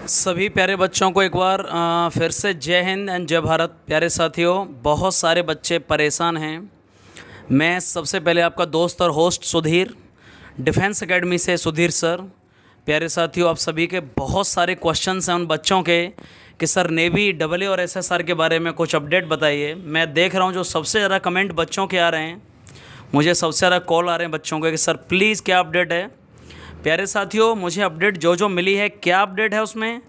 सभी प्यारे बच्चों को एक बार फिर से जय हिंद एंड जय भारत। प्यारे साथियों, बहुत सारे बच्चे परेशान हैं। मैं सबसे पहले आपका दोस्त और होस्ट सुधीर, डिफेंस एकेडमी से सुधीर सर। प्यारे साथियों, आप सभी के बहुत सारे क्वेश्चंस हैं उन बच्चों के कि सर नेवी, डबल ए और एसएसआर के बारे में कुछ अपडेट बताइए। मैं देख रहा हूँ जो सबसे ज़्यादा कमेंट बच्चों के आ रहे हैं, मुझे सबसे ज़्यादा कॉल आ रहे हैं बच्चों के कि सर प्लीज़ क्या अपडेट है। प्यारे साथियों, मुझे अपडेट जो मिली है, क्या अपडेट है उसमें,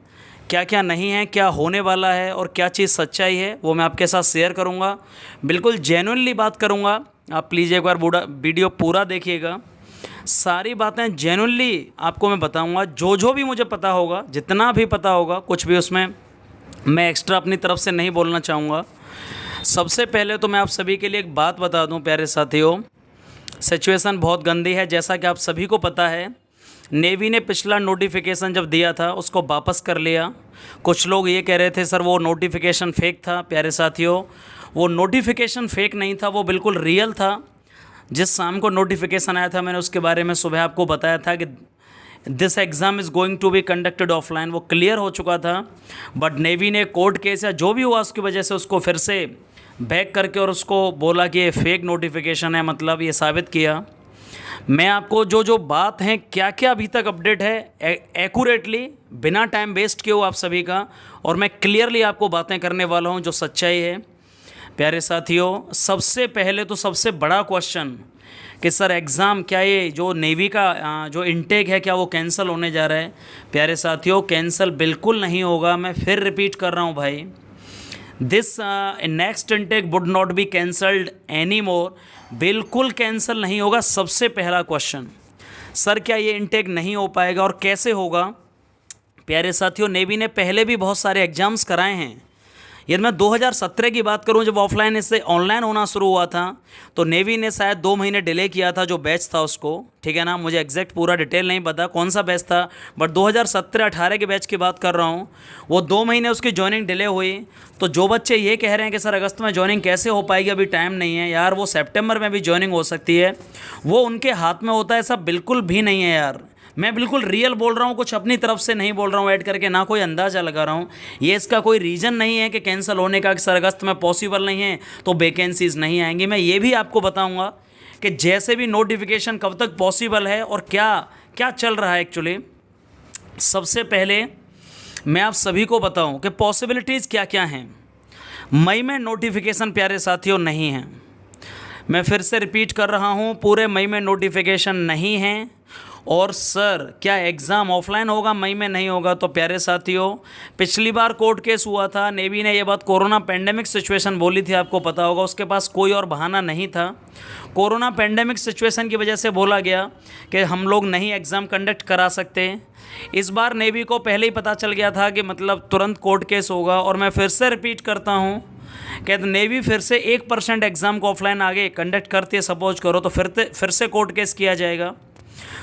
क्या क्या नहीं है, क्या होने वाला है और क्या चीज़ सच्चाई है, वो मैं आपके साथ शेयर करूंगा। बिल्कुल जेन्युइनली बात करूंगा। आप प्लीज़ एक बार वीडियो पूरा देखिएगा। सारी बातें जेन्युइनली आपको मैं बताऊंगा। जो भी मुझे पता होगा, जितना भी पता होगा, कुछ भी उसमें मैं एक्स्ट्रा अपनी तरफ से नहीं बोलना चाहूँगा। सबसे पहले तो मैं आप सभी के लिए एक बात बता दूँ प्यारे साथियों, सिचुएशन बहुत गंदी है। जैसा कि आप सभी को पता है, नेवी ने पिछला नोटिफिकेशन जब दिया था उसको वापस कर लिया। कुछ लोग ये कह रहे थे सर वो नोटिफिकेशन फेक था। प्यारे साथियों, वो नोटिफिकेशन फेक नहीं था, वो बिल्कुल रियल था। जिस शाम को नोटिफिकेशन आया था, मैंने उसके बारे में सुबह आपको बताया था कि this exam is going to be conducted offline. वो क्लियर हो चुका था, बट नेवी ने कोर्ट केस या जो भी हुआ उसकी वजह से उसको फिर से बैक करके और उसको बोला कि ये फेक नोटिफिकेशन है, मतलब ये साबित किया। मैं आपको जो बात है, क्या क्या अभी तक अपडेट है, एक्यूरेटली बिना टाइम वेस्ट किए हुए आप सभी का, और मैं क्लियरली आपको बातें करने वाला हूं जो सच्चाई है। प्यारे साथियों, सबसे पहले तो सबसे बड़ा क्वेश्चन कि सर एग्ज़ाम, क्या ये जो नेवी का जो इनटेक है, क्या वो कैंसिल होने जा रहा है? प्यारे साथियों, कैंसिल बिल्कुल नहीं होगा। मैं फिर रिपीट कर रहा हूँ भाई, this next intake would not be cancelled any more. बिल्कुल कैंसिल नहीं होगा। सबसे पहला क्वेश्चन, सर क्या ये इनटेक नहीं हो पाएगा और कैसे होगा? प्यारे साथियों, नेवी ने पहले भी बहुत सारे एग्जाम्स कराए हैं। यदि मैं 2017 की बात करूं, जब ऑफलाइन से ऑनलाइन होना शुरू हुआ था, तो नेवी ने शायद 2 महीने डिले किया था जो बैच था उसको, ठीक है ना। मुझे एग्जैक्ट पूरा डिटेल नहीं पता कौन सा बैच था, बट 2017-18 के बैच की बात कर रहा हूँ। वो 2 महीने उसकी ज्वाइनिंग डिले हुई। तो जो बच्चे ये कह रहे हैं कि सर अगस्त में ज्वाइनिंग कैसे हो पाएगी, अभी टाइम नहीं है, यार वो सितंबर में भी ज्वाइनिंग हो सकती है, वो उनके हाथ में होता है। ऐसा बिल्कुल भी नहीं है यार। मैं बिल्कुल रियल बोल रहा हूँ, कुछ अपनी तरफ से नहीं बोल रहा हूँ ऐड करके, ना कोई अंदाज़ा लगा रहा हूँ। ये इसका कोई रीज़न नहीं है कि कैंसिल होने का, कि सर अगस्त में पॉसिबल नहीं है तो वैकेंसीज़ नहीं आएंगी। मैं ये भी आपको बताऊँगा कि जैसे भी नोटिफिकेशन कब तक पॉसिबल है और क्या क्या चल रहा है एक्चुअली। सबसे पहले मैं आप सभी को बताऊँ कि पॉसिबिलिटीज़ क्या क्या हैं। मई में नोटिफिकेशन प्यारे साथियों नहीं है। मैं फिर से रिपीट कर रहा हूँ, पूरे मई में नोटिफिकेशन नहीं है। और सर क्या एग्ज़ाम ऑफलाइन होगा, मई में नहीं होगा? तो प्यारे साथियों, पिछली बार कोर्ट केस हुआ था, नेवी ने ये बात कोरोना पेंडेमिक सिचुएशन बोली थी, आपको पता होगा। उसके पास कोई और बहाना नहीं था। कोरोना पेंडेमिक सिचुएशन की वजह से बोला गया कि हम लोग नहीं एग्ज़ाम कंडक्ट करा सकते। इस बार नेवी को पहले ही पता चल गया था कि मतलब तुरंत कोर्ट केस होगा। और मैं फिर से रिपीट करता हूँ कि नेवी फिर से 1% एग्ज़ाम को ऑफलाइन आगे कंडक्ट करती है, सपोज करो, तो फिर से कोर्ट केस किया जाएगा।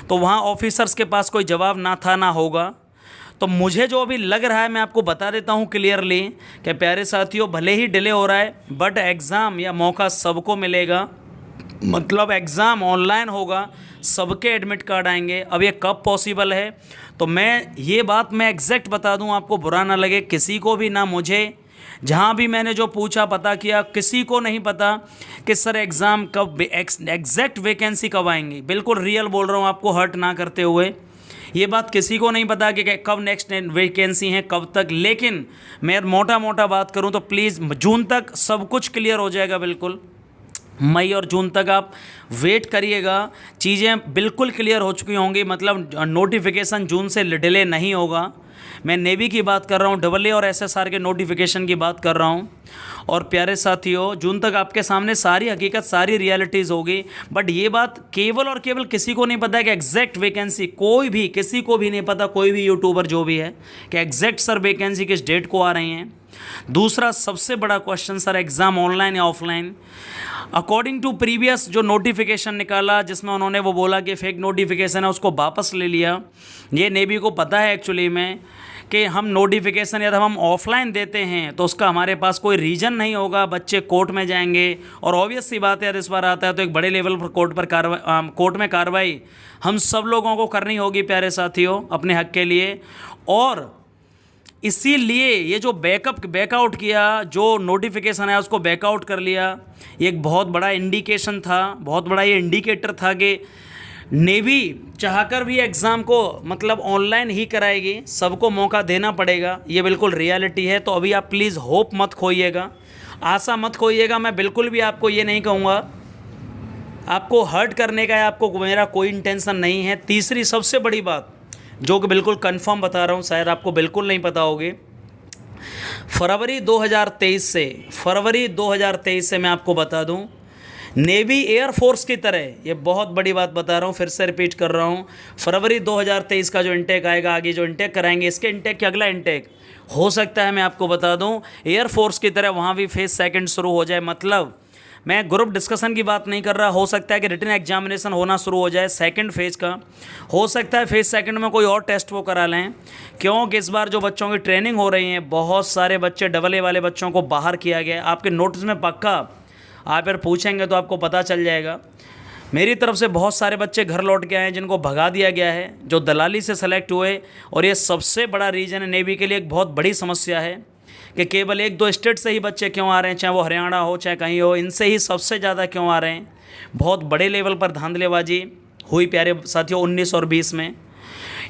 तो वहाँ ऑफिसर्स के पास कोई जवाब ना था ना होगा। तो मुझे जो अभी लग रहा है, मैं आपको बता देता हूँ क्लियरली कि प्यारे साथियों, भले ही डिले हो रहा है बट एग्ज़ाम या मौका सबको मिलेगा। मतलब एग्ज़ाम ऑनलाइन होगा, सबके एडमिट कार्ड आएंगे। अब ये कब पॉसिबल है, तो मैं ये बात मैं एग्जैक्ट बता दूँ, आपको बुरा ना लगे किसी को भी, ना मुझे। जहाँ भी मैंने जो पूछा, पता किया, किसी को नहीं पता कि सर एग्ज़ाम कब, एग्जैक्ट वैकेंसी कब आएंगी। बिल्कुल रियल बोल रहा हूँ आपको, हर्ट ना करते हुए। ये बात किसी को नहीं पता कि कब नेक्स्ट वैकेंसी है, कब तक। लेकिन मैं मोटा मोटा बात करूँ तो प्लीज़ जून तक सब कुछ क्लियर हो जाएगा। बिल्कुल मई और जून तक आप वेट करिएगा, चीज़ें बिल्कुल क्लियर हो चुकी होंगी। मतलब नोटिफिकेशन जून से डिले नहीं होगा। मैं नेवी की बात कर रहा हूँ, डबल ए और एसएसआर के नोटिफिकेशन की बात कर रहा हूँ। और प्यारे साथियों, जून तक आपके सामने सारी हकीकत, सारी रियलिटीज़ होगी। बट ये बात केवल और केवल किसी को नहीं पता है कि एग्जैक्ट वैकेंसी, कोई भी, किसी को भी नहीं पता, कोई भी यूट्यूबर जो भी है, कि एग्जैक्ट सर वैकेंसी किस डेट को आ रही हैं। दूसरा सबसे बड़ा क्वेश्चन, सर एग्ज़ाम ऑनलाइन या ऑफलाइन? अकॉर्डिंग टू प्रीवियस जो नोटिफिकेशन निकाला, जिसमें उन्होंने वो बोला कि फेक नोटिफिकेशन है, उसको वापस ले लिया। ये नेवी को पता है एक्चुअली में कि हम नोटिफिकेशन यदि हम ऑफलाइन देते हैं तो उसका हमारे पास कोई रीज़न नहीं होगा, बच्चे कोर्ट में जाएंगे। और ऑब्वियस सी बात है, यदि इस बार आता है तो एक बड़े लेवल पर कोर्ट में कार्रवाई हम सब लोगों को करनी होगी प्यारे साथियों, अपने हक के लिए। और इसीलिए ये जो बैकआउट किया, जो नोटिफिकेशन है उसको बैकआउट कर लिया, ये एक बहुत बड़ा इंडिकेशन था, बहुत बड़ा ये इंडिकेटर था कि नेवी चाहकर भी एग्ज़ाम को मतलब ऑनलाइन ही कराएगी, सबको मौका देना पड़ेगा, ये बिल्कुल रियलिटी है। तो अभी आप प्लीज़ होप मत खोइएगा, आशा मत खोइएगा। मैं बिल्कुल भी आपको ये नहीं कहूँगा आपको हर्ट करने का है, आपको मेरा कोई इंटेंशन नहीं है। तीसरी सबसे बड़ी बात जो कि बिल्कुल कंफर्म बता रहा हूँ, शायद आपको बिल्कुल नहीं पता होगी, फरवरी 2023 से मैं आपको बता दूं, नेवी एयरफोर्स की तरह, ये बहुत बड़ी बात बता रहा हूँ, फिर से रिपीट कर रहा हूँ, फरवरी 2023 का जो इंटेक आएगा, आगे जो इंटेक कराएंगे, इसके इंटेक के अगला इंटेक हो सकता है, मैं आपको बता दूं, एयरफोर्स की तरह वहाँ भी फेज सेकंड शुरू हो जाए। मतलब मैं ग्रुप डिस्कशन की बात नहीं कर रहा, हो सकता है कि रिटन एग्जामिनेशन होना शुरू हो जाए सेकंड फेज़ का, हो सकता है फेज़ सेकंड में कोई और टेस्ट वो करा लें, क्योंकि इस बार जो बच्चों की ट्रेनिंग हो रही है, बहुत सारे बच्चे AA वाले बच्चों को बाहर किया गया। आपके नोटिस में पक्का आप यार पूछेंगे तो आपको पता चल जाएगा। मेरी तरफ से बहुत सारे बच्चे घर लौट के आए हैं जिनको भगा दिया गया है, जो दलाली से सेलेक्ट हुए। और ये सबसे बड़ा रीज़न है, नेवी के लिए एक बहुत बड़ी समस्या है कि केवल 1-2 स्टेट से ही बच्चे क्यों आ रहे हैं, चाहे वो हरियाणा हो चाहे कहीं हो, इनसे ही सबसे ज़्यादा क्यों आ रहे हैं। बहुत बड़े लेवल पर धांधलेबाजी हुई प्यारे साथियों 19 और 20 में।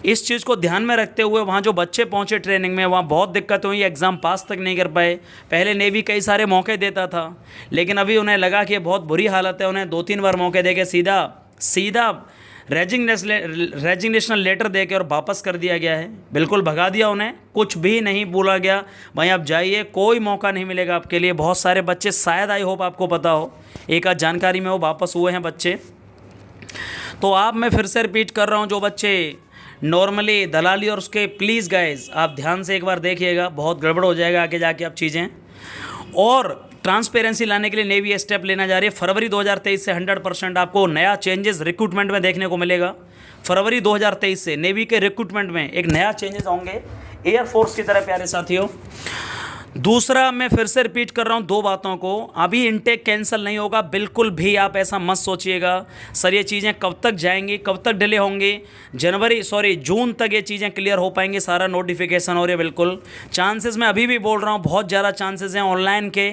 इस चीज़ को ध्यान में रखते हुए वहाँ जो बच्चे पहुँचे ट्रेनिंग में, वहाँ बहुत दिक्कत हुई, एग्ज़ाम पास तक नहीं कर पाए। पहले नेवी कई सारे मौके देता था, लेकिन अभी उन्हें लगा कि बहुत बुरी हालत है, उन्हें 2-3 बार मौके दे के सीधा रेजिग्नेशन लेटर दे के और वापस कर दिया गया है, बिल्कुल भगा दिया उन्हें, कुछ भी नहीं बोला गया भाई आप जाइए, कोई मौका नहीं मिलेगा आपके लिए। बहुत सारे बच्चे, शायद आई होप आपको पता हो, एक आध जानकारी में वो वापस हुए हैं बच्चे। तो आप, मैं फिर से रिपीट कर रहा हूँ, जो बच्चे नॉर्मली दलाली और उसके, प्लीज़ गाइज आप ध्यान से एक बार देखिएगा, बहुत गड़बड़ हो जाएगा आगे जाके आप चीज़ें। और ट्रांसपेरेंसी लाने के लिए नेवी स्टेप लेना जा रही है। फरवरी 2023 से 100% आपको नया चेंजेस रिक्रूटमेंट में देखने को मिलेगा। फरवरी 2023 से नेवी के रिक्रूटमेंट में एक नया चेंजेस होंगे, एयरफोर्स की तरह प्यारे साथियों। दूसरा, मैं फिर से रिपीट कर रहा हूँ 2 बातों को, अभी इनटेक कैंसिल नहीं होगा, बिल्कुल भी आप ऐसा मत सोचिएगा। सर ये चीज़ें कब तक जाएंगी, कब तक डिले होंगी, जून तक ये चीज़ें क्लियर हो पाएंगी, सारा नोटिफिकेशन हो रही है। बिल्कुल चांसेस, मैं अभी भी बोल रहा हूँ, बहुत ज़्यादा चांसेस हैं ऑनलाइन के।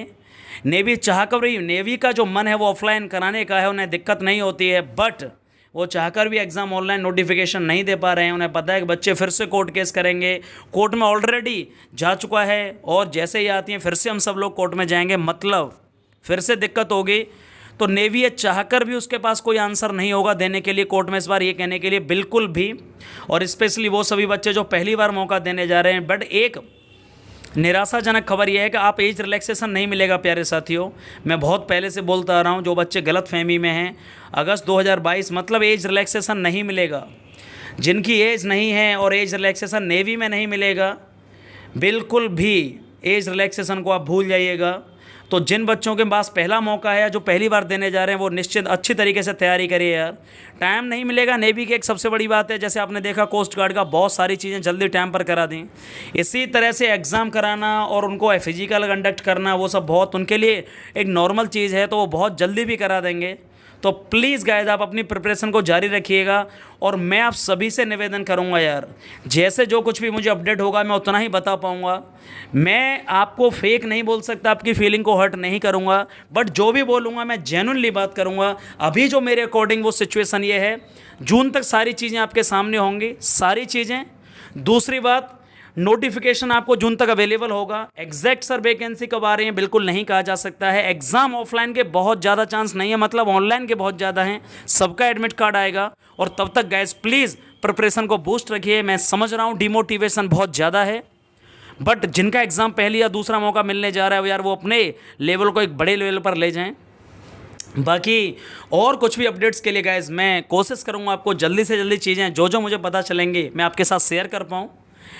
नेवी चाह कर रही, नेवी का जो मन है वो ऑफलाइन कराने का है, उन्हें दिक्कत नहीं होती है, बट वो चाहकर भी एग्ज़ाम ऑनलाइन नोटिफिकेशन नहीं दे पा रहे हैं। उन्हें पता है कि बच्चे फिर से कोर्ट केस करेंगे, कोर्ट में ऑलरेडी जा चुका है, और जैसे ही आती हैं फिर से हम सब लोग कोर्ट में जाएंगे, मतलब फिर से दिक्कत होगी। तो नेवी ये चाहकर भी उसके पास कोई आंसर नहीं होगा देने के लिए कोर्ट में इस बार, ये कहने के लिए बिल्कुल भी। और स्पेशली वो सभी बच्चे जो पहली बार मौका देने जा रहे हैं। बट एक निराशाजनक खबर यह है कि आप एज रिलैक्सेशन नहीं मिलेगा प्यारे साथियों। मैं बहुत पहले से बोलता आ रहा हूँ, जो बच्चे गलत फहमी में हैं, अगस्त 2022 मतलब एज रिलैक्सेशन नहीं मिलेगा। जिनकी एज नहीं है और एज रिलैक्सेशन नेवी में नहीं मिलेगा, बिल्कुल भी एज रिलैक्सेशन को आप भूल जाइएगा। तो जिन बच्चों के पास पहला मौका है, जो पहली बार देने जा रहे हैं, वो निश्चित अच्छी तरीके से तैयारी करिए यार। टाइम नहीं मिलेगा। नेवी की एक सबसे बड़ी बात है, जैसे आपने देखा कोस्ट गार्ड का, बहुत सारी चीज़ें जल्दी टाइम पर करा दी। इसी तरह से एग्ज़ाम कराना और उनको फिजिकल कंडक्ट करना, वो सब बहुत उनके लिए एक नॉर्मल चीज़ है, तो वो बहुत जल्दी भी करा देंगे। तो प्लीज़ गाइज आप अपनी प्रिपरेशन को जारी रखिएगा। और मैं आप सभी से निवेदन करूंगा यार, जैसे जो कुछ भी मुझे अपडेट होगा मैं उतना ही बता पाऊंगा। मैं आपको फेक नहीं बोल सकता, आपकी फीलिंग को हर्ट नहीं करूंगा, बट जो भी बोलूँगा मैं जेन्युइनली बात करूंगा। अभी जो मेरे अकॉर्डिंग वो सिचुएशन ये है, जून तक सारी चीज़ें आपके सामने होंगी, सारी चीज़ें। दूसरी बात, नोटिफिकेशन आपको जून तक अवेलेबल होगा। एग्जैक्ट सर वैकेंसी कब आ रही है बिल्कुल नहीं कहा जा सकता है। एग्जाम ऑफलाइन के बहुत ज़्यादा चांस नहीं है, मतलब ऑनलाइन के बहुत ज़्यादा हैं। सबका एडमिट कार्ड आएगा, और तब तक गाइस प्लीज़ प्रिपरेशन को बूस्ट रखिए। मैं समझ रहा हूँ डिमोटिवेशन बहुत ज़्यादा है, बट जिनका एग्ज़ाम पहली या दूसरा मौका मिलने जा रहा है यार, वो अपने लेवल को एक बड़े लेवल पर ले जाएँ। बाकी और कुछ भी अपडेट्स के लिए गाइस मैं कोशिश करूँगा आपको जल्दी से जल्दी चीज़ें जो जो मुझे पता चलेंगी मैं आपके साथ शेयर कर पाऊँ।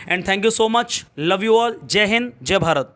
And thank you so much, love you all, जय हिंद, जय भारत।